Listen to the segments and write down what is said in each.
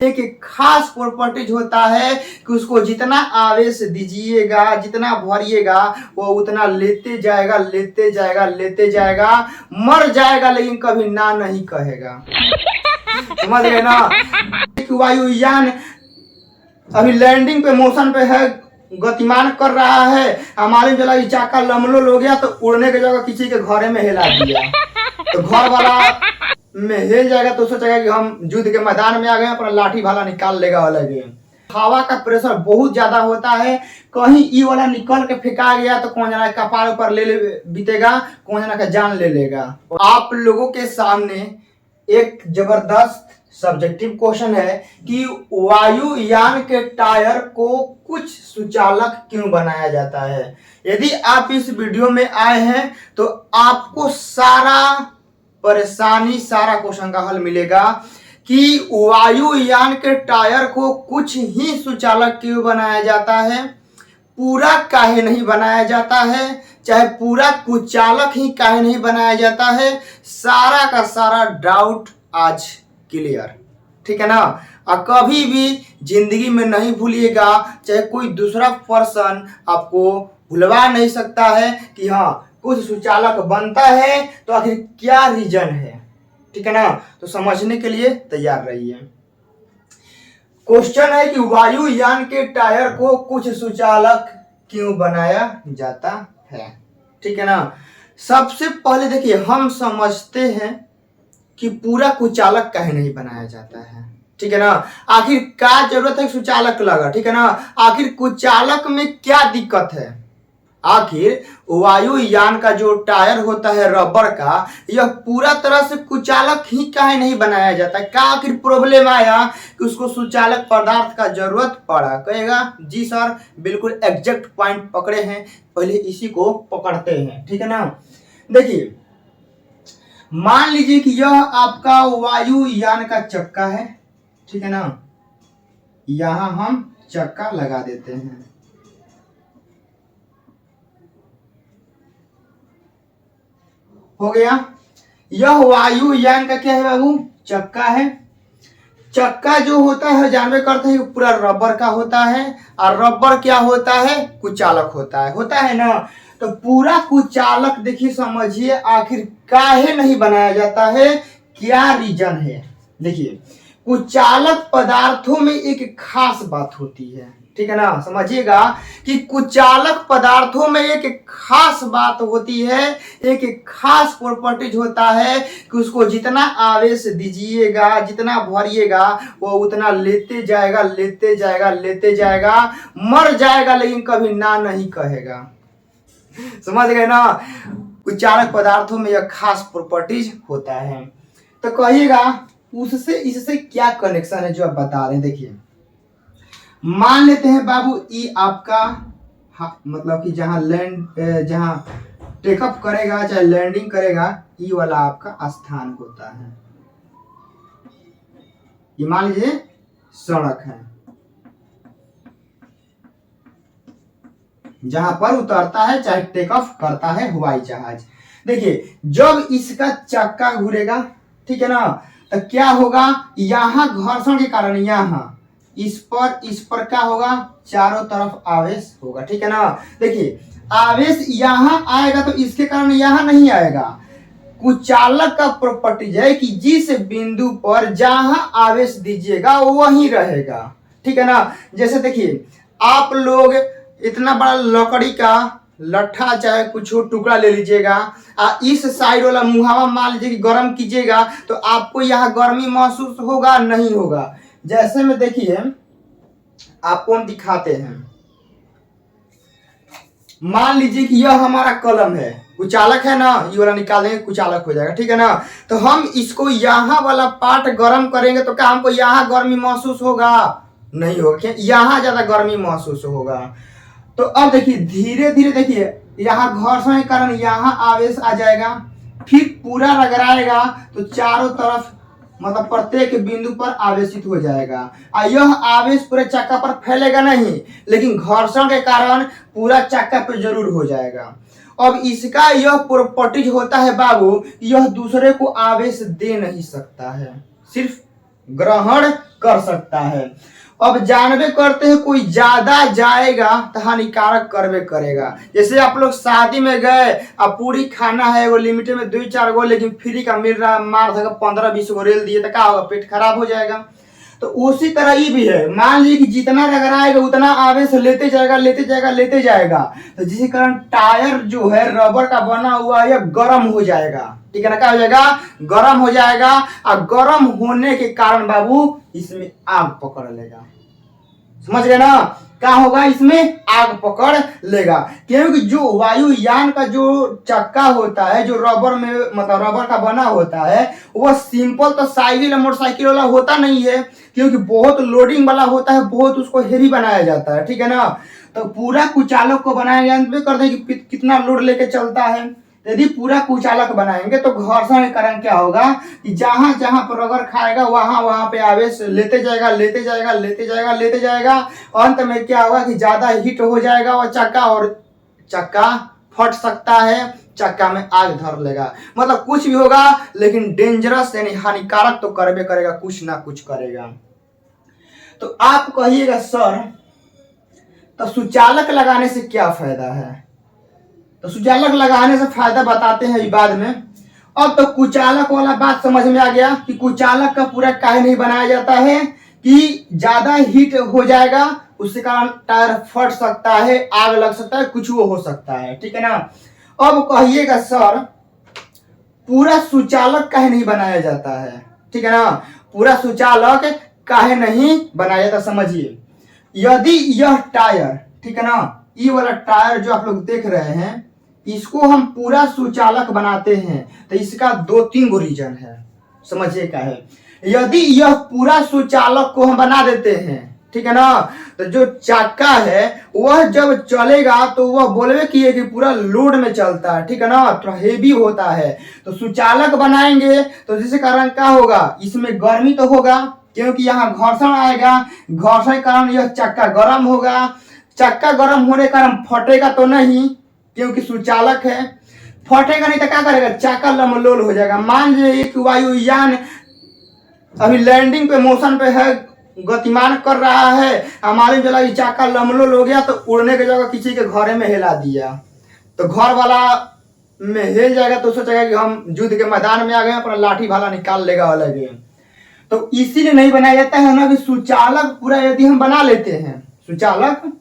एक खास प्रॉपर्टीज होता है कि उसको जितना आवेश दीजिएगा, जितना भरिएगा, वो उतना लेते जाएगा, लेते जाएगा, लेते जाएगा, मर जाएगा लेकिन कभी ना नहीं कहेगा। समझ गए ना? वायुयान अभी लैंडिंग पे मोशन पे है, गतिमान कर रहा है, हमारे चला चाका लमलोल हो गया तो उड़ने की जगह किसी के घरे में हिला दिया, तो घर वाला में हिल जाएगा तो सोचेगा कि हम युद्ध के मैदान में आ गए, अपना लाठी भाला निकाल लेगा अलग। हवा का प्रेशर बहुत ज्यादा होता है, कहीं ई वाला निकल के फेंका गया तो कौन जना कपार ऊपर ले बीतेगा, कौन जना का जान ले लेगा। आप लोगों के सामने एक जबरदस्त सब्जेक्टिव क्वेश्चन है कि वायुयान के टायर को कुछ सुचालक क्यों बनाया जाता है। यदि आप इस वीडियो में आए हैं तो आपको सारा परेशानी, सारा क्वेश्चन का हल मिलेगा कि वायुयान के टायर को कुछ ही सुचालक क्यों बनाया जाता है, पूरा काहे नहीं बनाया जाता है, चाहे पूरा कुचालक ही काहे नहीं बनाया जाता है। सारा का सारा डाउट आज क्लियर, ठीक है ना। और कभी भी जिंदगी में नहीं भूलिएगा, चाहे कोई दूसरा पर्सन आपको भुलवा नहीं सकता है कि हाँ कुछ सुचालक बनता है तो आखिर क्या रीजन है, ठीक है ना। तो समझने के लिए तैयार रहिए। क्वेश्चन है कि वायुयान के टायर को कुछ सुचालक क्यों बनाया जाता है, ठीक है ना। सबसे पहले देखिए, हम समझते हैं कि पूरा कुचालक काहे नहीं बनाया जाता है, ठीक है ना। आखिर क्या जरूरत है सुचालक लगा, ठीक है ना। आखिर कुचालक में क्या दिक्कत है। आखिर वायुयान का जो टायर होता है रबर का, यह पूरा तरह से कुचालक ही काहे नहीं बनाया जाता। क्या आखिर प्रॉब्लम आया कि उसको सुचालक पदार्थ का जरूरत पड़ा। कहेगा जी सर, बिल्कुल एग्जैक्ट पॉइंट पकड़े हैं, पहले इसी को पकड़ते हैं, ठीक है ना। देखिए, मान लीजिए कि यह आपका वायुयान का चक्का है, ठीक है ना। यहां हम चक्का लगा देते हैं, हो गया। यह वायुयान का क्या है बाबू, चक्का है। चक्का जो होता है जानवे करते हैं पूरा रबर का होता है, और रबर क्या होता है, कुचालक होता है ना। तो पूरा कुचालक देखिए, समझिए आखिर काहे नहीं बनाया जाता है, क्या रीजन है। देखिए, कुचालक पदार्थों में एक खास बात होती है, ठीक है ना। समझिएगा कि कुचालक पदार्थों में एक खास बात होती है, एक खास प्रॉपर्टीज होता है कि उसको जितना आवेश दीजिएगा, जितना भरिएगा, वो उतना लेते जाएगा, लेते जाएगा, लेते जाएगा, मर जाएगा लेकिन कभी ना नहीं कहेगा। समझ गए ना। कुचालक पदार्थों में यह खास प्रॉपर्टीज होता है। तो कहिएगा उससे इससे क्या कनेक्शन है जो आप बता रहे हैं। देखिए, मान लेते हैं बाबू, ये आपका मतलब कि जहां टेकअप करेगा चाहे लैंडिंग करेगा, ये वाला आपका स्थान होता है। ये मान लीजिए सड़क है, जहां पर उतरता है चाहे टेक ऑफ करता है हवाई जहाज। देखिए, जब इसका चक्का घूरेगा, ठीक है ना, तो क्या होगा, यहां घर्षण के कारण यहां इस पर क्या होगा, चारों तरफ आवेश होगा, ठीक है ना। देखिए, आवेश यहां आएगा तो इसके कारण यहां नहीं आएगा। कुचालक का प्रॉपर्टीज है कि जिस बिंदु पर जहां आवेश दीजिएगा वहीं रहेगा, ठीक है ना। जैसे देखिए, आप लोग इतना बड़ा लकड़ी का लट्ठा चाहे कुछ टुकड़ा ले लीजिएगा, इस साइड वाला मुहावा मान लीजिए कि गर्म कीजिएगा, तो आपको यहाँ गर्मी महसूस होगा नहीं होगा। जैसे में देखिए, आपको हम दिखाते हैं। मान लीजिए कि यह हमारा कलम है, कुचालक है ना, ये वाला निकाल देंगे कुचालक हो जाएगा, ठीक है ना। तो हम इसको यहाँ वाला पार्ट गर्म करेंगे तो क्या हमको यहाँ गर्मी महसूस होगा, नहीं होगा, यहाँ ज्यादा गर्मी महसूस होगा। तो अब देखिए, धीरे धीरे देखिए, यहाँ घर्षण के कारण यहाँ आवेश आ जाएगा, फिर पूरा रगड़ाएगा तो चारों तरफ मतलब प्रत्येक बिंदु पर आवेशित हो जाएगा। और यह आवेश पूरे चक्का पर फैलेगा नहीं, लेकिन घर्षण के कारण पूरा चक्का पे जरूर हो जाएगा। अब इसका यह प्रॉपर्टीज होता है बाबू, यह दूसरे को आवेश दे नहीं सकता है, सिर्फ ग्रहण कर सकता है। अब जानबे करते हैं कोई ज्यादा जाएगा तो हानिकारक करबे करेगा। जैसे आप लोग शादी में गए, अब पूरी खाना है वो लिमिटेड में 2-4 गो, लेकिन फ्री का मिल रहा, मार धका 15-20 गो रेल दिए तो क्या होगा, पेट खराब हो जाएगा। तो उसी तरह ही भी है, मान लीजिए कि जितना रगड़ाएगा उतना आवेश लेते जाएगा लेते जाएगा लेते जाएगा, तो जिसके कारण टायर जो है रबर का बना हुआ है गर्म हो जाएगा। ठीक है ना, क्या हो जाएगा, गर्म हो जाएगा। और गर्म होने के कारण बाबू इसमें आग पकड़ लेगा। समझ गए ना, क्या होगा, इसमें आग पकड़ लेगा। क्योंकि जो वायुयान का जो चक्का होता है, जो रबर में मतलब रबर का बना होता है, वह सिंपल तो साइकिल मोटरसाइकिल वाला होता नहीं है, क्योंकि बहुत लोडिंग वाला होता है, बहुत उसको हेवी बनाया जाता है। ठीक है ना, तो पूरा कुचालक को बनाया जानते करते हैं कि कितना लोड लेके चलता है। यदि पूरा कुचालक बनाएंगे तो घर्षण के कारण क्या होगा कि जहां जहां पर रगड़ खाएगा वहां वहां पे आवेश लेते जाएगा लेते जाएगा लेते जाएगा लेते जाएगा। अंत में क्या होगा कि ज्यादा हिट हो जाएगा वो चक्का, और चक्का फट सकता है, चक्का में आग धर लेगा। मतलब कुछ भी होगा, लेकिन डेंजरस यानी हानिकारक तो करबे करेगा, कुछ ना कुछ करेगा। तो आप कहिएगा सर, तो सुचालक लगाने से क्या फायदा है? तो सुचालक लगाने से फायदा बताते हैं बाद में। अब तो कुचालक वाला बात समझ में आ गया कि कुचालक का पूरा काहे नहीं बनाया जाता है कि ज्यादा हीट हो जाएगा, उसके कारण टायर फट सकता है, आग लग सकता है, कुछ वो हो सकता है। ठीक है ना, अब कहिएगा सर पूरा सुचालक काहे नहीं बनाया जाता है? ठीक है ना, पूरा सुचालक काहे नहीं बनाया जाता, समझिए। यदि यह टायर, ठीक है ना, ये वाला टायर जो आप लोग देख रहे हैं, इसको हम पूरा सुचालक बनाते हैं तो इसका 2-3 गो रीजन है, समझिए क्या है। यदि यह पूरा सुचालक को हम बना देते हैं, ठीक है ना, तो जो चक्का है वह जब चलेगा तो वह बोलवे किए कि पूरा लोड में चलता है। ठीक है ना, थोड़ा हेवी होता है। तो सुचालक बनाएंगे तो जिसके कारण क्या होगा, इसमें गर्मी तो होगा, क्योंकि यहाँ घर्षण आएगा, घर्षण के कारण यह चक्का गर्म होगा। चक्का गर्म होने के कारण फटेगा तो नहीं, क्योंकि सुचालक है। फटेगा नहीं तो क्या करेगा, चक्का लमलोल हो जाएगा। मान लीजिए कि वायुयान अभी लैंडिंग पे मोशन पे है, गतिमान कर रहा है, हमारे चला चक्का लमलोल हो गया तो उड़ने की जगह किसी के घरे में हिला दिया, तो घर वाला में हिल जाएगा तो सोचेगा कि हम युद्ध के मैदान में आ गए, अपना लाठी भाला निकाल लेगा अलग। तो इसीलिए नहीं बनाया जाता है ना कि सुचालक पूरा यदि हम बना लेते हैं सुचालक,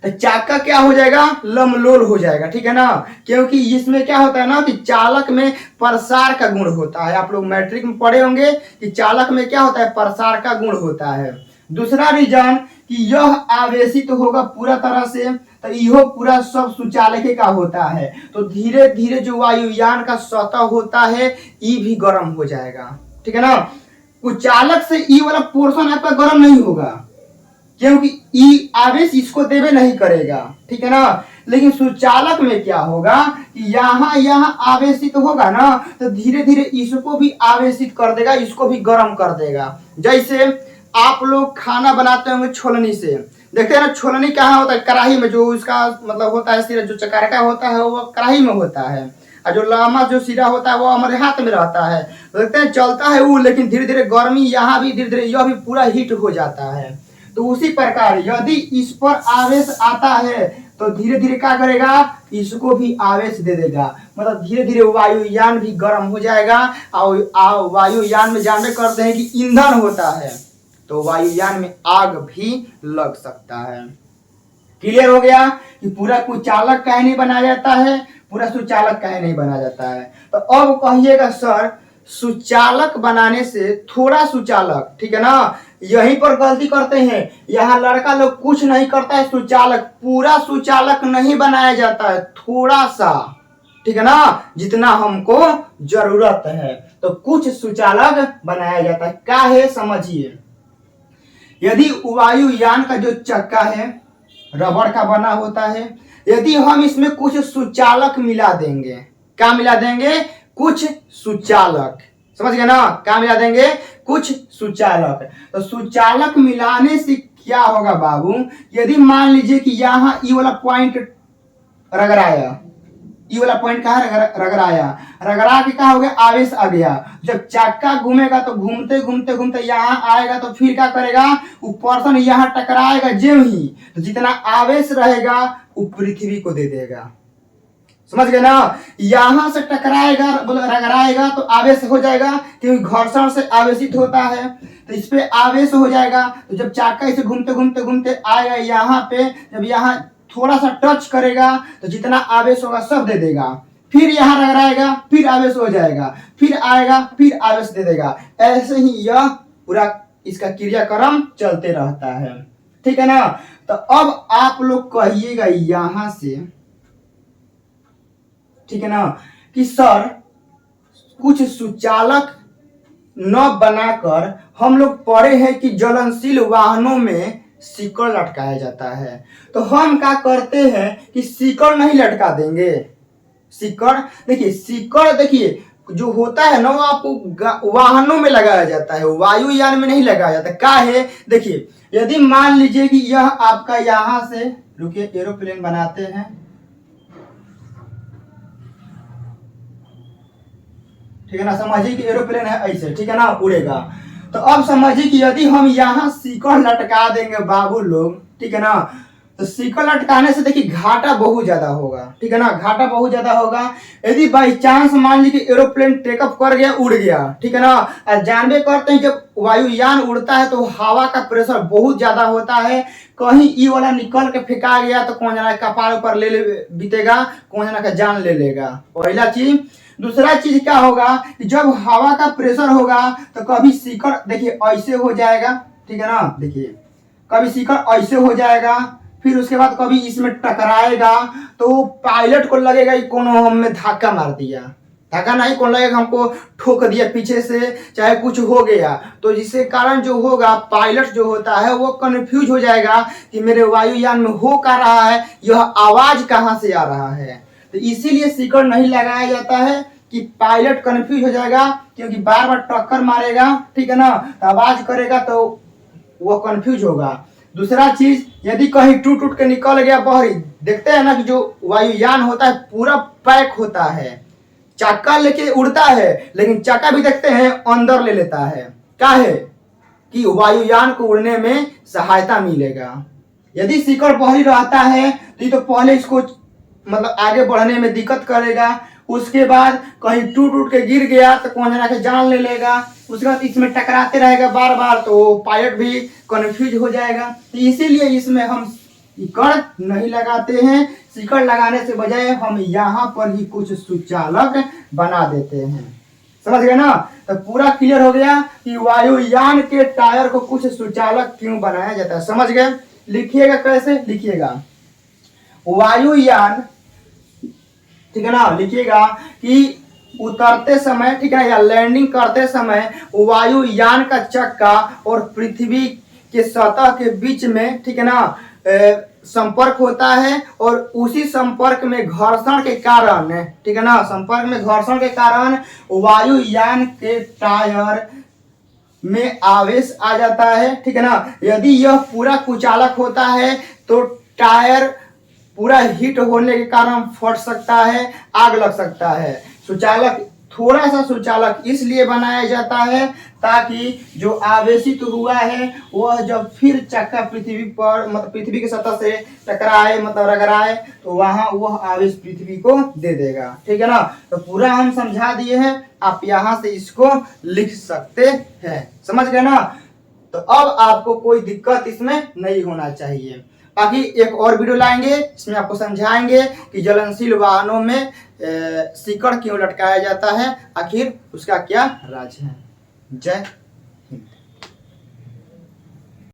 तो चक्का क्या हो जाएगा, लमलोल हो जाएगा। ठीक है ना, क्योंकि इसमें क्या होता है ना कि चालक में प्रसार का गुण होता है। आप लोग मैट्रिक में पढ़े होंगे कि चालक में क्या होता है, प्रसार का गुण होता है। दूसरा रीजन कि यह आवेशित तो होगा पूरा तरह से, तो यह पूरा सब सुचालक का होता है। तो धीरे धीरे जो वायुयान का सतह होता है ये भी गर्म हो जाएगा। ठीक है ना, कुचालक से ई वाला पोर्शन आपका गर्म नहीं होगा, क्योंकि ई आवेश इसको देवे नहीं करेगा। ठीक है ना, लेकिन सुचालक में क्या होगा कि यहाँ आवेशित होगा ना, तो धीरे धीरे इसको भी आवेशित कर देगा, इसको भी गर्म कर देगा। जैसे आप लोग खाना बनाते होंगे छोलनी से, देखते हैं ना, छोलनी कहाँ होता है, कढ़ाई में, जो उसका मतलब होता है सिरा, जो चकारका होता है वो कढ़ाई में होता है, और जो लामा जो सिरा होता है वो हमारे हाथ में रहता है। देखते हैं चलता है वो, लेकिन धीरे धीरे गर्मी यहाँ भी धीरे धीरे यह भी पूरा हीट हो जाता है। तो उसी प्रकार यदि इस पर आवेश आता है तो धीरे धीरे क्या करेगा, इसको भी आवेश दे देगा। मतलब धीरे धीरे वायुयान भी गर्म हो जाएगा। और वायुयान में जानते करते हैं कि ईंधन होता है, तो वायुयान में आग भी लग सकता है। क्लियर हो गया कि पूरा कुचालक काहे नहीं बनाया जाता है, पूरा सुचालक काहे नहीं बनाया जाता है। तो अब कहिएगा सर सुचालक बनाने से थोड़ा सुचालक, ठीक है ना, यहीं पर गलती करते हैं। यहाँ लड़का लोग कुछ नहीं करता है, सुचालक पूरा सुचालक नहीं बनाया जाता है, थोड़ा सा, ठीक है ना, जितना हमको जरूरत है तो कुछ सुचालक बनाया जाता है। क्या है समझिए, यदि वायुयान का जो चक्का है रबड़ का बना होता है, यदि हम इसमें कुछ सुचालक मिला देंगे, क्या मिला देंगे, कुछ सुचालक, समझ गए ना, क्या मिला देंगे, कुछ सुचालक। तो सुचालक मिलाने से क्या होगा बाबू, यदि मान लीजिए कि यहाँ ये वाला पॉइंट रगड़ाया, ये वाला पॉइंट कहाँ रगड़ाया, रगड़ा के क्या हो गया, आवेश आ गया। जब चक्का घूमेगा तो घूमते घूमते घूमते यहाँ आएगा तो फिर क्या करेगा, वो पर्सन यहाँ टकराएगा ज्यों ही, तो जितना आवेश रहेगा वो पृथ्वी को दे देगा। समझ गए ना, यहां से टकराएगा रगड़ाएगा तो आवेश हो जाएगा, क्योंकि घर्षण से आवेशित होता है, तो इस पे आवेश हो जाएगा। तो जब चक्का इसे घूमते घूमते घूमते आएगा यहाँ पे, जब यहाँ थोड़ा सा टच करेगा तो जितना आवेश होगा सब दे देगा, फिर यहाँ रगड़ाएगा फिर आवेश हो जाएगा, फिर आएगा फिर आवेश दे देगा। ऐसे ही यह पूरा इसका क्रियाक्रम चलते रहता है, ठीक है ना। तो अब आप लोग कहिएगा यहां से, ठीक है ना, कि सर कुछ सुचालक न बनाकर हम लोग पढ़े हैं कि ज्वलनशील वाहनों में सिकड़ लटकाया जाता है, तो हम क्या करते हैं कि सिकड़ नहीं लटका देंगे। सिकड़ देखिए, सिकड़ देखिए जो होता है ना वो आपको वाहनों में लगाया जाता है, वायुयान में नहीं लगाया जाता। क्या है, देखिए यदि मान लीजिए कि यह आपका यहां से, रुकिए एरोप्लेन बनाते हैं, ठीक है ना, समझिए कि एरोप्लेन है ऐसे, ठीक है ना, उड़ेगा। तो अब समझिए कि यदि हम यहाँ सिकड़ लटका देंगे बाबू लोग, ठीक है ना, तो सिकड़ लटकाने से देखिए घाटा बहुत ज्यादा होगा, ठीक है ना, घाटा बहुत ज्यादा होगा। यदि बाई चांस मान लीजिए एरोप्लेन टेकअप कर गया, उड़ गया, ठीक है ना, और जानबे करते हैं जब वायुयान उड़ता है तो हवा का प्रेशर बहुत ज्यादा होता है, कहीं ई वाला निकल के फेंका गया तो कौन जना कपार ऊपर ले बीतेगा, कौन जना का जान ले लेगा, पहला चीज। दूसरा चीज क्या होगा कि जब हवा का प्रेशर होगा तो कभी सिकड़ देखिए ऐसे हो जाएगा, ठीक है ना, देखिए कभी सिकड़ ऐसे हो जाएगा, फिर उसके बाद कभी इसमें टकराएगा तो पायलट को लगेगा कि कोनो हमें धक्का मार दिया, धक्का नहीं कौन लगेगा हमको ठोक दिया पीछे से, चाहे कुछ हो गया, तो जिसके कारण जो होगा पायलट जो होता है वो कंफ्यूज हो जाएगा कि मेरे वायुयान में हो क्या रहा है, यह आवाज कहाँ से आ रहा है। तो इसीलिए सिकड़ नहीं लगाया जाता है कि पायलट कंफ्यूज हो जाएगा, क्योंकि बार बार टक्कर मारेगा, ठीक है ना, तो आवाज करेगा तो वो कंफ्यूज होगा। दूसरा चीज, यदि कहीं टूट टूट के निकल गया बहरी, देखते हैं ना कि जो वायुयान होता है पूरा पैक होता है, चक्का लेके उड़ता है लेकिन चक्का भी देखते हैं अंदर ले लेता है, क्या है कि वायुयान को उड़ने में सहायता मिलेगा। यदि सिकड़ बहरी रहता है तो ये तो पहले इसको मतलब आगे बढ़ने में दिक्कत करेगा, उसके बाद कहीं टूट टूट के गिर गया तो कौन जना के जान ले लेगा, उसके बाद इसमें टकराते रहेगा बार बार तो पायलट भी कंफ्यूज हो जाएगा। तो इसीलिए इसमें हम सिकड़ नहीं लगाते हैं, सिकड़ लगाने से बजाय हम यहाँ पर ही कुछ सुचालक बना देते हैं। समझ गए ना, तो पूरा क्लियर हो गया कि वायुयान के टायर को कुछ सुचालक क्यों बनाया जाता है। समझ गए, लिखिएगा कैसे लिखिएगा, वायुयान, ठीक है ना, लिखिएगा कि उतरते समय, ठीक है, या लैंडिंग करते समय वायुयान का चक्का और पृथ्वी के सतह के बीच में, ठीक है ना, संपर्क होता है, और उसी संपर्क में घर्षण के कारण, ठीक है ना, संपर्क में घर्षण के कारण वायुयान के टायर में आवेश आ जाता है, ठीक है ना। यदि यह पूरा कुचालक होता है तो टायर पूरा हीट होने के कारण फट सकता है, आग लग सकता है। सुचालक, थोड़ा सा सुचालक इसलिए बनाया जाता है ताकि जो आवेशित हुआ है वह जब फिर चक्का पृथ्वी पर मतलब पृथ्वी की सतह से टकराए मतलब रगड़ाए तो वहां वह आवेश पृथ्वी को दे देगा, ठीक है ना। तो पूरा हम समझा दिए हैं, आप यहां से इसको लिख सकते हैं। समझ गए ना, तो अब आपको कोई दिक्कत इसमें नहीं होना चाहिए। बाकी एक और वीडियो लाएंगे, इसमें आपको समझाएंगे कि ज्वलनशील वाहनों में सिकड़ क्यों लटकाया जाता है, आखिर उसका क्या राज है। जय हिंद।